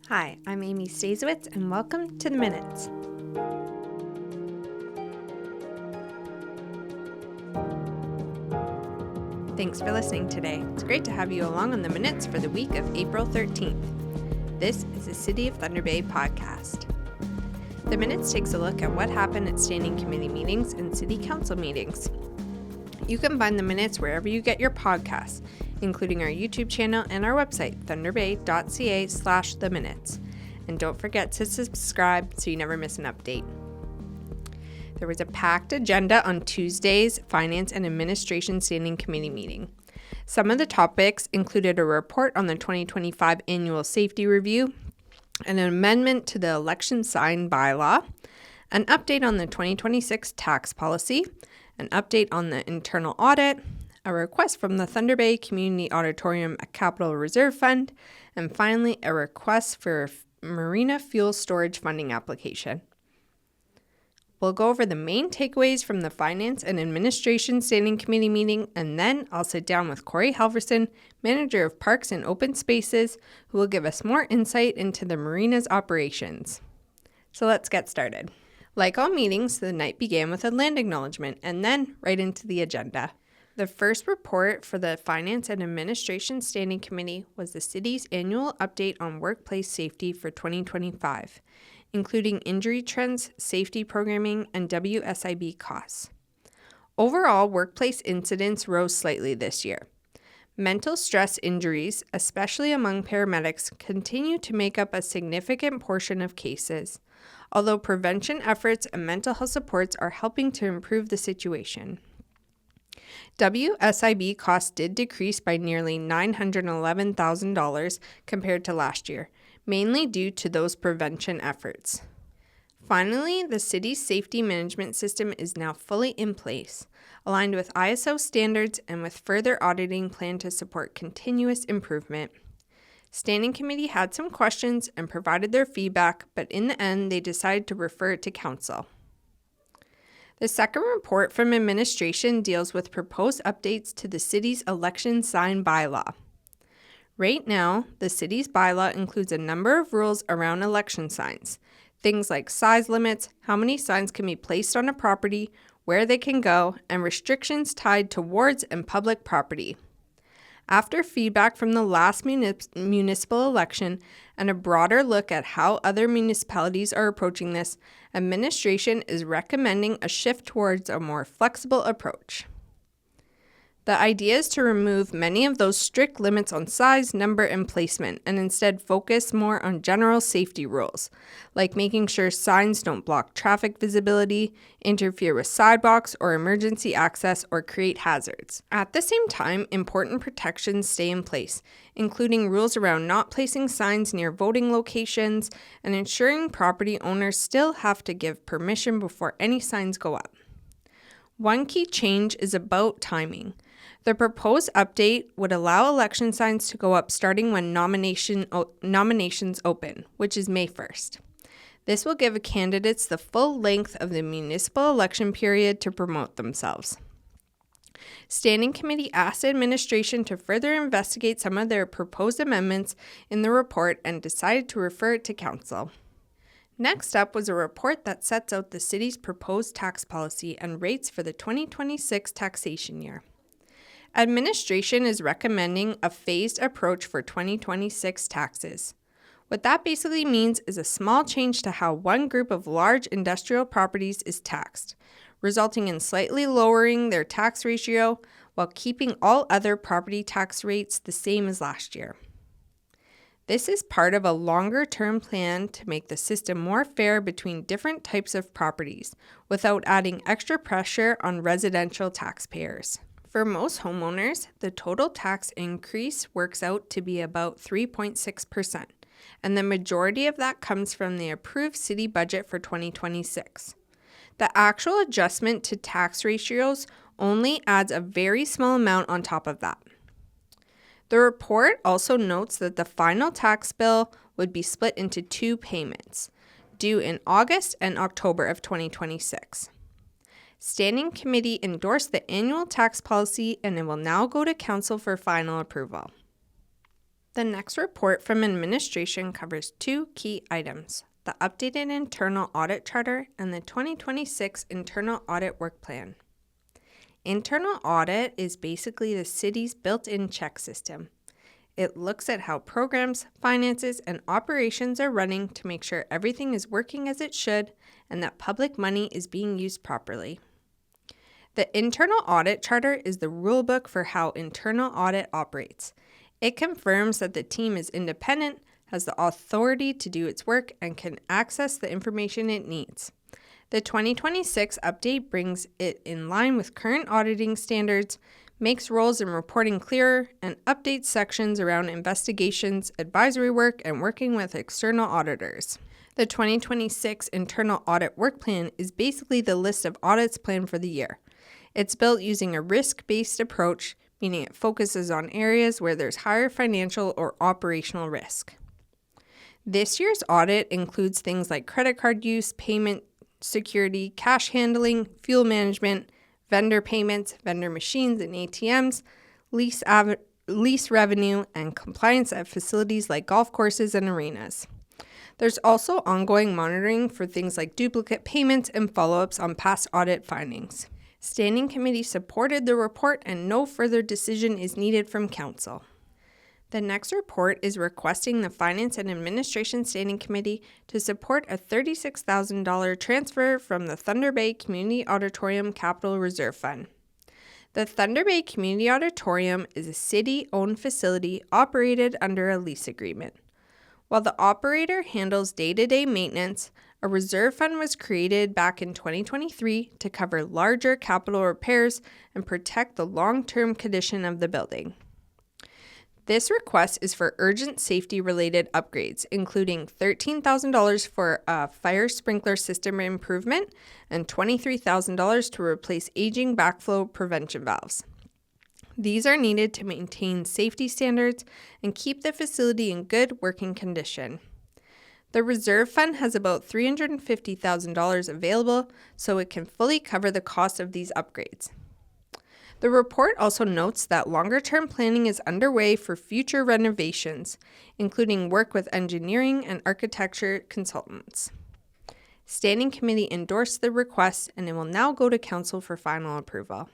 Hi, I'm Amy Stasiewicz, and welcome to The Minutes. Thanks for listening today. It's great to have you along on The Minutes for the week of April 13th. This is a City of Thunder Bay podcast. The Minutes takes a look at what happened at standing committee meetings and city council meetings. You can find The Minutes wherever you get your podcasts, including our YouTube channel and our website, thunderbay.ca/theminutes. And don't forget to subscribe so you never miss an update. There was a packed agenda on Tuesday's Finance and Administration Standing Committee meeting. Some of the topics included a report on the 2025 Annual Safety Review, an amendment to the election sign bylaw, an update on the 2026 tax policy, an update on the internal audit, a request from the Thunder Bay Community Auditorium Capital Reserve Fund, and finally a request for Marina fuel storage funding application. We'll go over the main takeaways from the Finance and Administration Standing Committee meeting, and then I'll sit down with Cory Halvorsen, Manager of Parks and Open Spaces, who will give us more insight into the Marina's operations. So let's get started. Like all meetings, the night began with a land acknowledgement and then right into the agenda. The first report for the Finance and Administration Standing Committee was the city's annual update on workplace safety for 2025, including injury trends, safety programming, and WSIB costs. Overall, workplace incidents rose slightly this year. Mental stress injuries, especially among paramedics, continue to make up a significant portion of cases, although prevention efforts and mental health supports are helping to improve the situation. WSIB costs did decrease by nearly $911,000 compared to last year, mainly due to those prevention efforts. Finally, the city's safety management system is now fully in place, aligned with ISO standards and with further auditing planned to support continuous improvement. Standing Committee had some questions and provided their feedback, but in the end, they decided to refer it to Council. The second report from administration deals with proposed updates to the city's election sign bylaw. Right now, the city's bylaw includes a number of rules around election signs, things like size limits, how many signs can be placed on a property, where they can go, and restrictions tied to wards and public property. After feedback from the last municipal election and a broader look at how other municipalities are approaching this, administration is recommending a shift towards a more flexible approach. The idea is to remove many of those strict limits on size, number, and placement, and instead focus more on general safety rules, like making sure signs don't block traffic visibility, interfere with sidewalks or emergency access, or create hazards. At the same time, important protections stay in place, including rules around not placing signs near voting locations and ensuring property owners still have to give permission before any signs go up. One key change is about timing. The proposed update would allow election signs to go up starting when nominations open, which is May 1st. This will give candidates the full length of the municipal election period to promote themselves. Standing Committee asked administration to further investigate some of their proposed amendments in the report and decided to refer it to Council. Next up was a report that sets out the city's proposed tax policy and rates for the 2026 taxation year. Administration is recommending a phased approach for 2026 taxes. What that basically means is a small change to how one group of large industrial properties is taxed, resulting in slightly lowering their tax ratio while keeping all other property tax rates the same as last year. This is part of a longer-term plan to make the system more fair between different types of properties without adding extra pressure on residential taxpayers. For most homeowners, the total tax increase works out to be about 3.6%, and the majority of that comes from the approved city budget for 2026. The actual adjustment to tax ratios only adds a very small amount on top of that. The report also notes that the final tax bill would be split into two payments, due in August and October of 2026. Standing Committee endorsed the annual tax policy and it will now go to Council for final approval. The next report from administration covers two key items: the updated internal audit charter and the 2026 internal audit work plan. Internal audit is basically the city's built-in check system. It looks at how programs, finances, and operations are running to make sure everything is working as it should and that public money is being used properly. The internal audit charter is the rulebook for how internal audit operates. It confirms that the team is independent, has the authority to do its work, and can access the information it needs. The 2026 update brings it in line with current auditing standards, makes roles and reporting clearer, and updates sections around investigations, advisory work, and working with external auditors. The 2026 internal audit work plan is basically the list of audits planned for the year. It's built using a risk-based approach, meaning it focuses on areas where there's higher financial or operational risk. This year's audit includes things like credit card use, payment security, cash handling, fuel management, vendor payments, vendor machines and ATMs, lease revenue, and compliance at facilities like golf courses and arenas. There's also ongoing monitoring for things like duplicate payments and follow-ups on past audit findings. Standing Committee supported the report and no further decision is needed from Council. The next report is requesting the Finance and Administration Standing Committee to support a $36,000 transfer from the Thunder Bay Community Auditorium Capital Reserve Fund. The Thunder Bay Community Auditorium is a city-owned facility operated under a lease agreement. While the operator handles day-to-day maintenance, a reserve fund was created back in 2023 to cover larger capital repairs and protect the long-term condition of the building. This request is for urgent safety-related upgrades, including $13,000 for a fire sprinkler system improvement and $23,000 to replace aging backflow prevention valves. These are needed to maintain safety standards and keep the facility in good working condition. The reserve fund has about $350,000 available, so it can fully cover the cost of these upgrades. The report also notes that longer-term planning is underway for future renovations, including work with engineering and architecture consultants. Standing Committee endorsed the request, and it will now go to Council for final approval.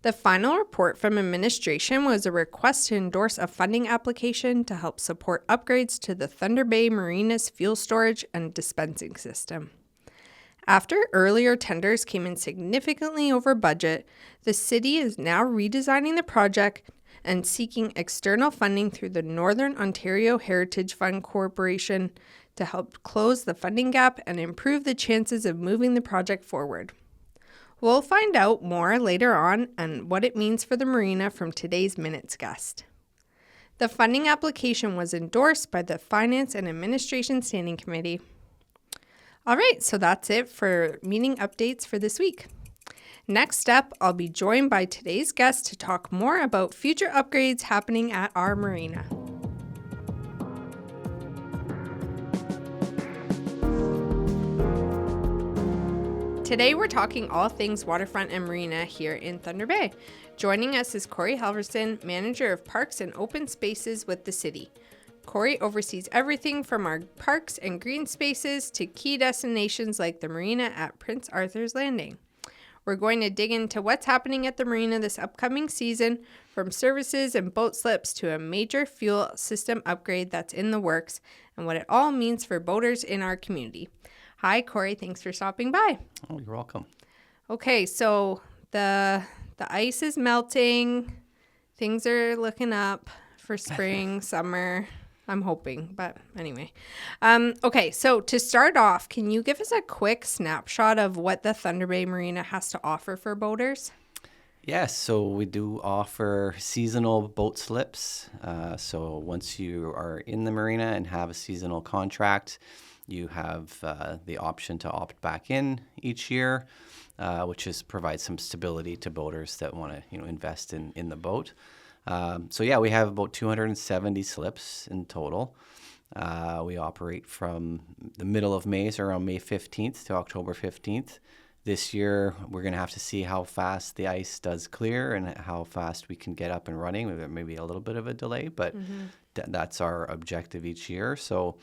The final report from administration was a request to endorse a funding application to help support upgrades to the Thunder Bay Marina's fuel storage and dispensing system. After earlier tenders came in significantly over budget, the city is now redesigning the project and seeking external funding through the Northern Ontario Heritage Fund Corporation to help close the funding gap and improve the chances of moving the project forward. We'll find out more later on and what it means for the marina from today's Minutes guest. The funding application was endorsed by the Finance and Administration Standing Committee. All right, so that's it for meeting updates for this week. Next up, I'll be joined by today's guest to talk more about future upgrades happening at our marina. Today, we're talking all things waterfront and marina here in Thunder Bay. Joining us is Cory Halvorsen, Manager of Parks and Open Spaces with the city. Cory oversees everything from our parks and green spaces to key destinations like the marina at Prince Arthur's Landing. We're going to dig into what's happening at the marina this upcoming season, from services and boat slips to a major fuel system upgrade that's in the works, and what it all means for boaters in our community. Hi, Cory. Thanks for stopping by. Oh, you're welcome. Okay, so the ice is melting. Things are looking up for spring, summer. I'm hoping, but anyway. Okay, so to start off, can you give us a quick snapshot of what the Thunder Bay Marina has to offer for boaters? Yes, so we do offer seasonal boat slips. So once you are in the marina and have a seasonal contract, you have the option to opt back in each year, which provides some stability to boaters that want to invest in the boat. We have about 270 slips in total. We operate from the middle of May, so around May 15th to October 15th. This year, we're going to have to see how fast the ice does clear and how fast we can get up and running. Maybe a little bit of a delay, but that's our objective each year. So,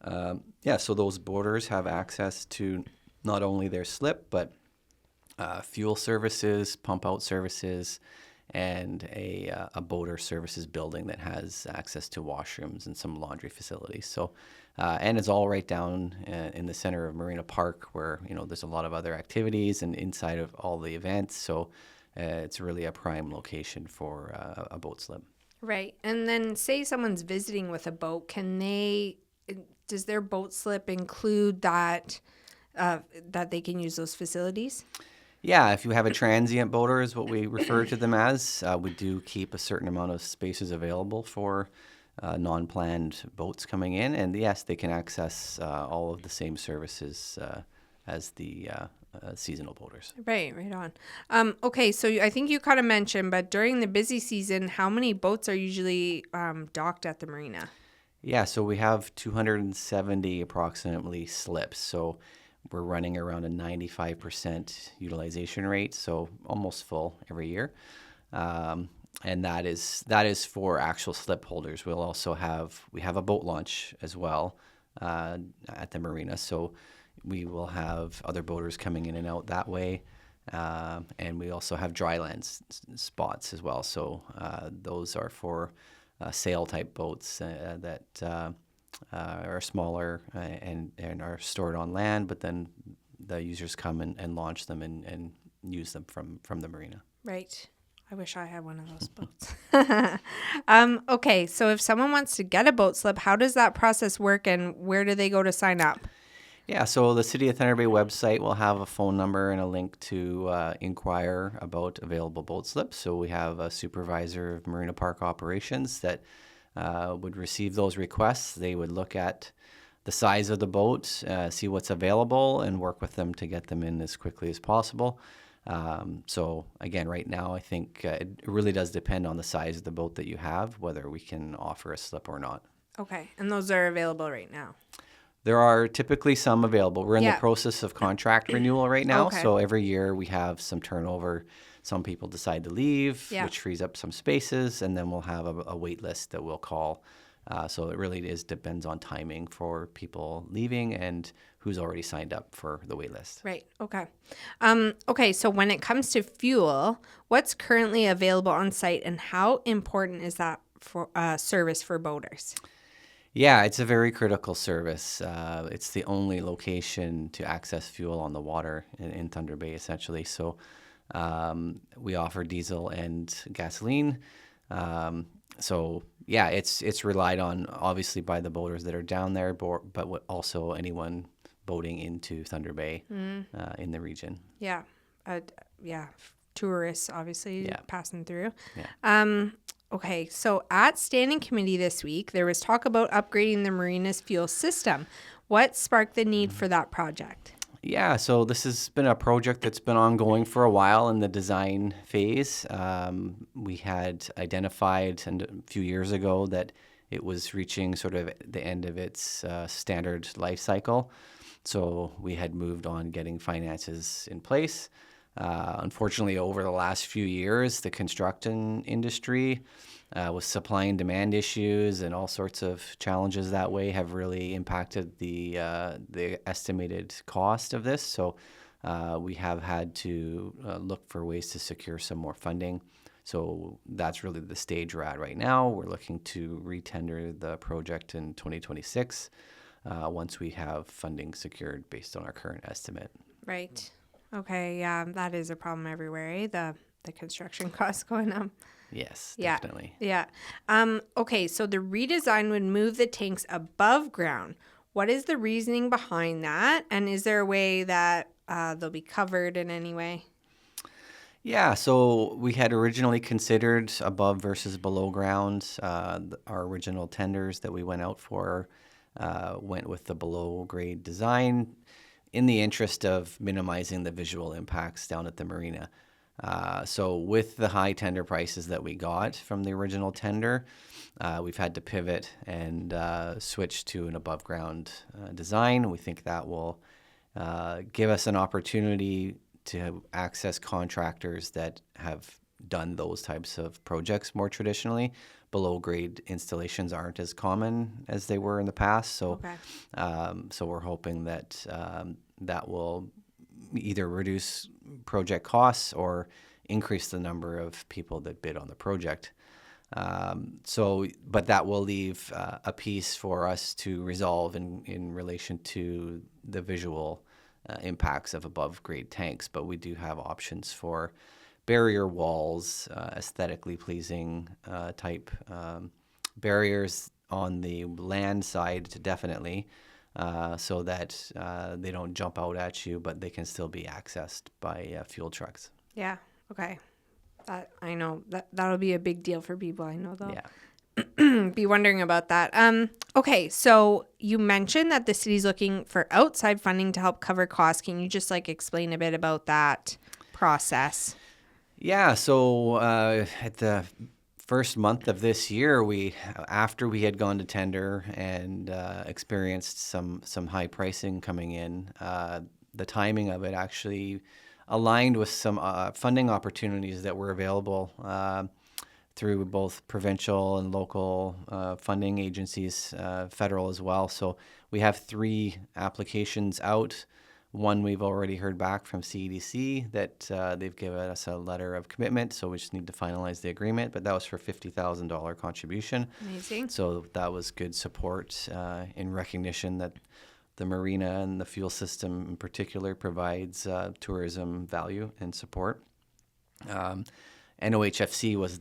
so those boaters have access to not only their slip, but fuel services, pump out services, and a boater services building that has access to washrooms and some laundry facilities. So, and it's all right down in the center of Marina Park, where there's a lot of other activities and inside of all the events. So, it's really a prime location for a boat slip. Right, and then say someone's visiting with a boat, does their boat slip include that they can use those facilities? Yeah, if you have a transient boater is what we refer to them as. We do keep a certain amount of spaces available for non-planned boats coming in. And yes, they can access all of the same services as the seasonal boaters. Right on. Okay, so I think you kind of mentioned, but during the busy season, how many boats are usually docked at the marina? Yeah, so we have 270 approximately slips. So we're running around a 95% utilization rate, so almost full every year. And that is for actual slip holders. We have a boat launch as well at the marina, so we will have other boaters coming in and out that way. And we also have dry land spots as well. So those are for sail type boats that are smaller and are stored on land, but then the users come and launch them and use them from the marina. Right. I wish I had one of those boats. Okay, so if someone wants to get a boat slip, how does that process work and where do they go to sign up? Yeah, so the City of Thunder Bay website will have a phone number and a link to inquire about available boat slips. So we have a supervisor of Marina Park operations that would receive those requests. They would look at the size of the boat, see what's available, and work with them to get them in as quickly as possible. So again, right now, I think it really does depend on the size of the boat that you have, whether we can offer a slip or not. Okay, and those are available right now? There are typically some available. We're in the process of contract renewal right now. Okay. So every year we have some turnover. Some people decide to leave, which frees up some spaces, and then we'll have a wait list that we'll call. So it really depends on timing for people leaving and who's already signed up for the wait list. Right. Okay. Okay. So when it comes to fuel, what's currently available on site, and how important is that for service for boaters? Yeah, it's a very critical service. It's the only location to access fuel on the water in Thunder Bay, essentially. So we offer diesel and gasoline. So yeah, it's relied on obviously by the boaters that are down there, but also anyone boating into Thunder Bay in the region. Yeah, tourists obviously passing through. Yeah. Okay, so at Standing Committee this week, there was talk about upgrading the marina's fuel system. What sparked the need for that project? Yeah, so this has been a project that's been ongoing for a while in the design phase. We had identified a few years ago that it was reaching sort of the end of its standard life cycle. So we had moved on getting finances in place. Unfortunately, over the last few years, the construction industry with supply and demand issues and all sorts of challenges that way have really impacted the estimated cost of this. So we have had to look for ways to secure some more funding. So that's really the stage we're at right now. We're looking to retender the project in 2026 once we have funding secured based on our current estimate. Right. Okay, yeah, that is a problem everywhere, eh? The construction costs going up. Yes, definitely. Yeah. Okay, so the redesign would move the tanks above ground. What is the reasoning behind that? And is there a way that they'll be covered in any way? Yeah, so we had originally considered above versus below ground. Our original tenders that we went out for went with the below grade design in the interest of minimizing the visual impacts down at the marina. So with the high tender prices that we got from the original tender, we've had to pivot and switch to an above ground design. We think that will give us an opportunity to access contractors that have done those types of projects more traditionally. Below grade installations aren't as common as they were in the past, so Okay. so we're hoping that that will either reduce project costs or increase the number of people that bid on the project. But that will leave a piece for us to resolve in relation to the visual impacts of above grade tanks. But we do have options for barrier walls, aesthetically pleasing type barriers on the land side, definitely, so that they don't jump out at you, but they can still be accessed by fuel trucks. Yeah. Okay. That I know that'll be a big deal for people. I know they'll be wondering about that. Okay. So you mentioned that the city's looking for outside funding to help cover costs. Can you just explain a bit about that process? Yeah, so at the first month of this year, after we had gone to tender and experienced some high pricing coming in, the timing of it actually aligned with some funding opportunities that were available through both provincial and local funding agencies, federal as well. So we have 3 applications out. One we've already heard back from CEDC that they've given us a letter of commitment, so we just need to finalize the agreement. But that was for $50,000 contribution. Amazing. So that was good support in recognition that the marina and the fuel system in particular provides tourism value and support. NOHFC was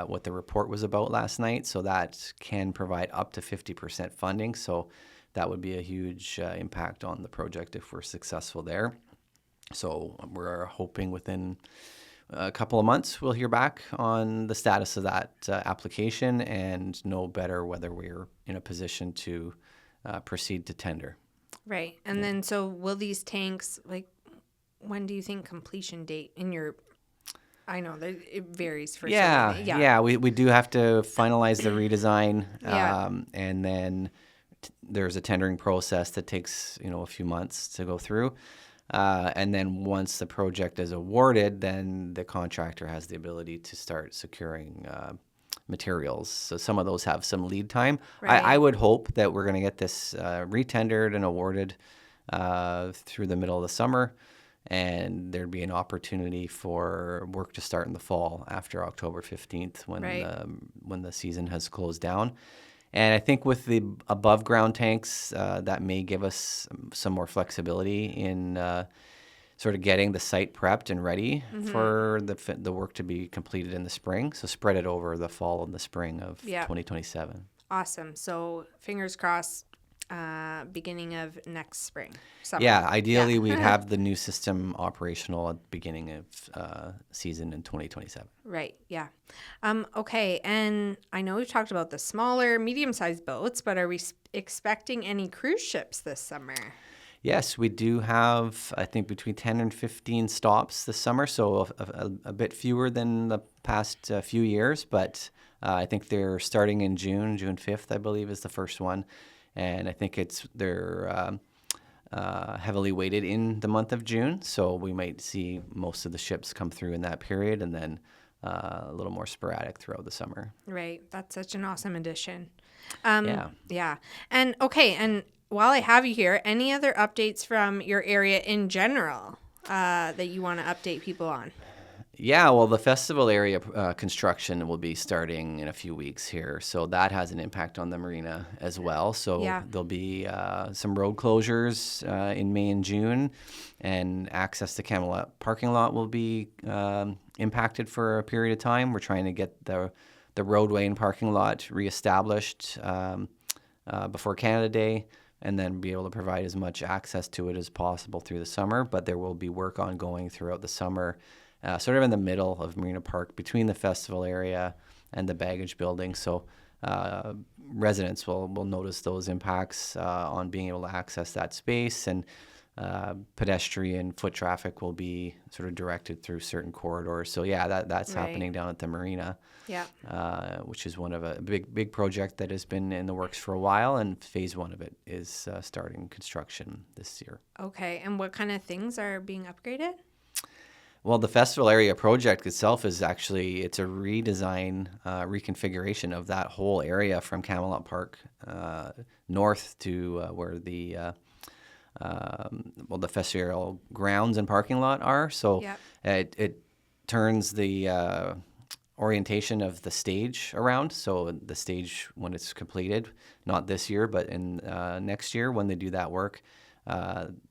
what the report was about last night, so that can provide up to 50% funding. So that would be a huge impact on the project if we're successful there. So we're hoping within a couple of months we'll hear back on the status of that application and know better whether we're in a position to proceed to tender. Right. And then so will these tanks, when do you think completion date in your... I know that it varies for Yeah, we do have to finalize the redesign, Yeah. and then there's a tendering process that takes a few months to go through, and then once the project is awarded, then the contractor has the ability to start securing materials. So some of those have some lead time. Right. I would hope that we're going to get this retendered and awarded through the middle of the summer, and there'd be an opportunity for work to start in the fall after October 15th when the season has closed down. And I think with the above ground tanks, that may give us some more flexibility in sort of getting the site prepped and ready for the work to be completed in the spring. So spread it over the fall and the spring of 2027. Awesome. So fingers crossed, beginning of next spring. Summer. Yeah, ideally we'd have the new system operational at the beginning of season in 2027. Right, yeah. Okay, and I know we've talked about the smaller, medium-sized boats, but are we expecting any cruise ships this summer? Yes, we do have, I think, between 10 and 15 stops this summer, so a bit fewer than the past few years, but I think they're starting in June 5th, I believe, is the first one. And I think they're heavily weighted in the month of June, so we might see most of the ships come through in that period, and then a little more sporadic throughout the summer. Right, that's such an awesome addition. Yeah. And okay, and while I have you here, any other updates from your area in general that you want to update people on? Yeah, well, the festival area construction will be starting in a few weeks here, so that has an impact on the marina as well. So there'll be some road closures in May and June, and access to Camelot parking lot will be impacted for a period of time. We're trying to get the roadway and parking lot reestablished before Canada Day, and then be able to provide as much access to it as possible through the summer. But there will be work ongoing throughout the summer, sort of in the middle of Marina Park, between the festival area and the baggage building. So residents will notice those impacts on being able to access that space. And pedestrian foot traffic will be sort of directed through certain corridors. So yeah, that's Right. happening down at the marina, Yeah. which is one of a big project that has been in the works for a while, and phase one of it is starting construction this year. Okay. And what kind of things are being upgraded? Well, the festival area project itself it's a redesign, reconfiguration of that whole area from Camelot Park north to where the festival grounds and parking lot are. So Yep. it turns the orientation of the stage around. So the stage, when it's completed, not this year, but in next year when they do that work,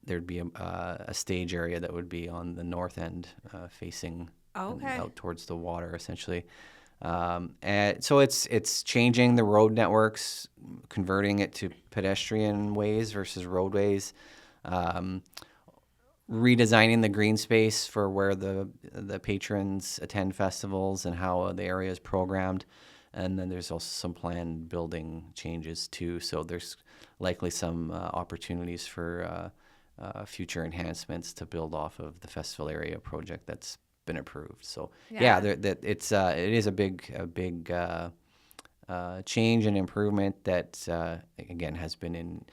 there'd be a stage area that would be on the north end, facing Okay. out towards the water, essentially. And so it's changing the road networks, converting it to pedestrian ways versus roadways, redesigning the green space for where the patrons attend festivals and how the area is programmed. And then there's also some planned building changes too. So there's likely some opportunities for future enhancements to build off of the festival area project that's been approved. So Yeah. it is a big change and improvement that again has been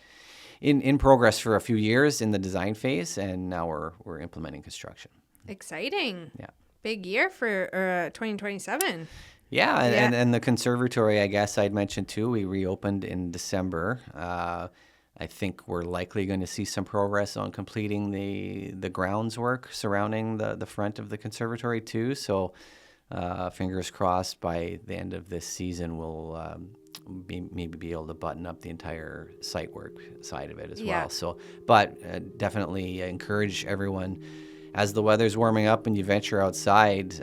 in progress for a few years in the design phase, and now we're implementing construction. Exciting. Yeah. Big year for 2027. Yeah, Yeah. and the conservatory, I guess I'd mentioned too, we reopened in December. I think we're likely going to see some progress on completing the grounds work surrounding the front of the conservatory too. So fingers crossed by the end of this season we'll maybe be able to button up the entire site work side of it as Yeah. well. So, but definitely encourage everyone, as the weather's warming up and you venture outside,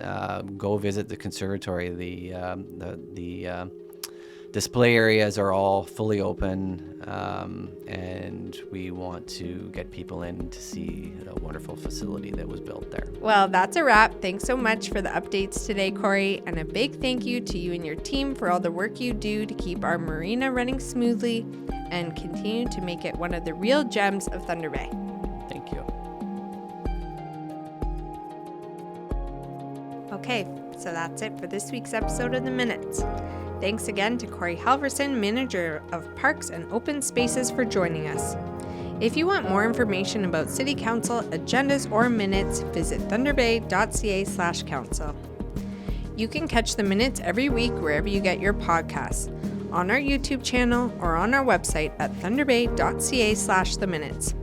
go visit the conservatory. The display areas are all fully open, and we want to get people in to see a wonderful facility that was built there. Well, that's a wrap. Thanks so much for the updates today, Cory. And a big thank you to you and your team for all the work you do to keep our marina running smoothly and continue to make it one of the real gems of Thunder Bay. Thank you. Okay, so that's it for this week's episode of The Minutes. Thanks again to Cory Halvorsen, Manager of Parks and Open Spaces, for joining us. If you want more information about City Council agendas or minutes, visit thunderbay.ca/council. You can catch the minutes every week wherever you get your podcasts, on our YouTube channel or on our website at thunderbay.ca/theminutes.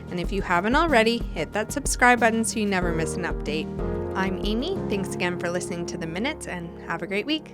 And if you haven't already, hit that subscribe button so you never miss an update. I'm Amy. Thanks again for listening to The Minutes, and have a great week.